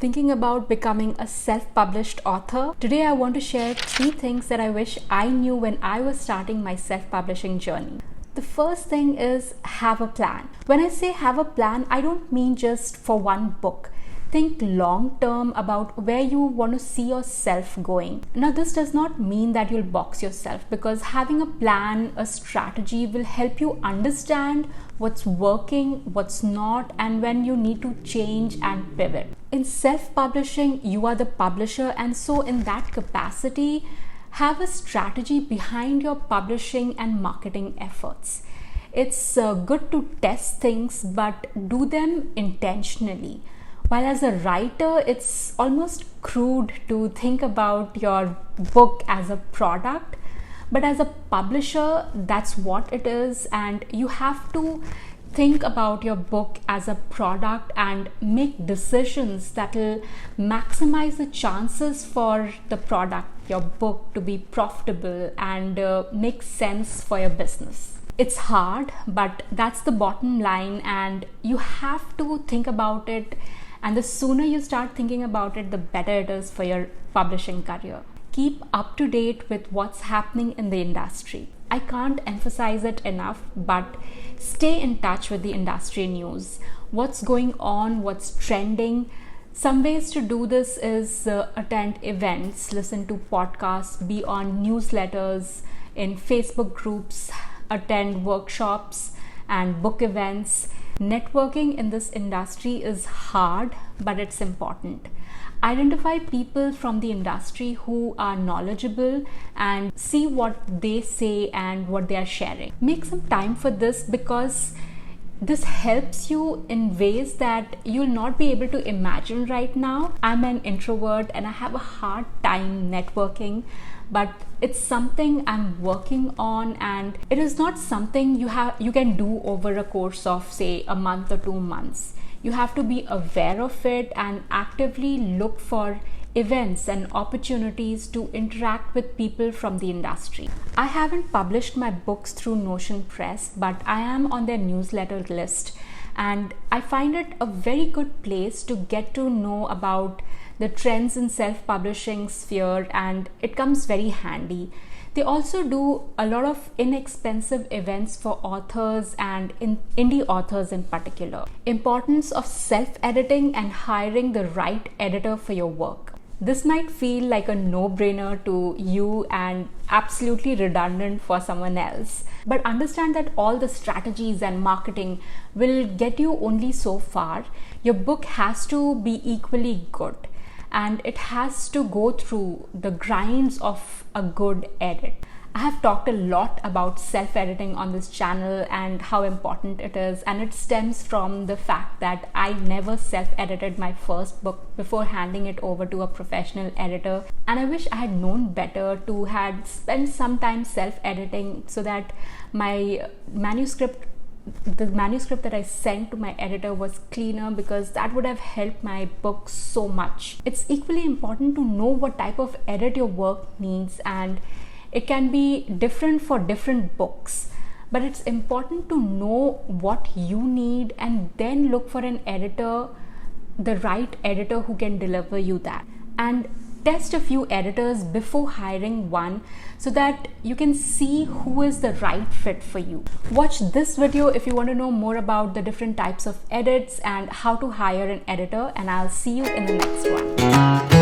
Thinking about becoming a self-published author? Today I want to share 3 things that I wish I knew when I was starting my self-publishing journey. The first thing is have a plan. When I say have a plan, I don't mean just for one book. Think long term about where you want to see yourself going. Now, this does not mean that you'll box yourself, because having a plan, a strategy will help you understand what's working, what's not, and when you need to change and pivot. In self-publishing, you are the publisher, and so in that capacity, have a strategy behind your publishing and marketing efforts. It's good to test things, but do them intentionally. While as a writer, it's almost crude to think about your book as a product, but as a publisher, that's what it is, and you have to think about your book as a product and make decisions that will maximize the chances for the product, your book, to be profitable and make sense for your business. It's hard, but that's the bottom line, and you have to think about it. And the sooner you start thinking about it, the better it is for your publishing career. Keep up to date with what's happening in the industry. I can't emphasize it enough, but stay in touch with the industry news. What's going on, what's trending. Some ways to do this is attend events, listen to podcasts, be on newsletters, in Facebook groups, attend workshops and book events. Networking in this industry is hard, but it's important. Identify people from the industry who are knowledgeable and see what they say and what they are sharing. Make some time for this, because this helps you in ways that you'll not be able to imagine right now. I'm an introvert and I have a hard time networking, but it's something I'm working on, and it is not something you can do over a course of, say, a month or 2 months. You have to be aware of it and actively look for events and opportunities to interact with people from the industry. I haven't published my books through Notion Press, but I am on their newsletter list, and I find it a very good place to get to know about the trends in self-publishing sphere, and it comes very handy. They also do a lot of inexpensive events for authors and indie authors in particular. Importance of self-editing and hiring the right editor for your work. This might feel like a no-brainer to you and absolutely redundant for someone else, but understand that all the strategies and marketing will get you only so far. Your book has to be equally good, and it has to go through the grinds of a good edit. I have talked a lot about self-editing on this channel and how important it is, and it stems from the fact that I never self-edited my first book before handing it over to a professional editor, and I wish I had known better to had spent some time self-editing so that the manuscript that I sent to my editor was cleaner, because that would have helped my book so much. It's equally important to know what type of edit your work needs, and it can be different for different books, but it's important to know what you need and then look for an editor, the right editor who can deliver you that. And test a few editors before hiring one so that you can see who is the right fit for you. Watch this video if you want to know more about the different types of edits and how to hire an editor, and I'll see you in the next one.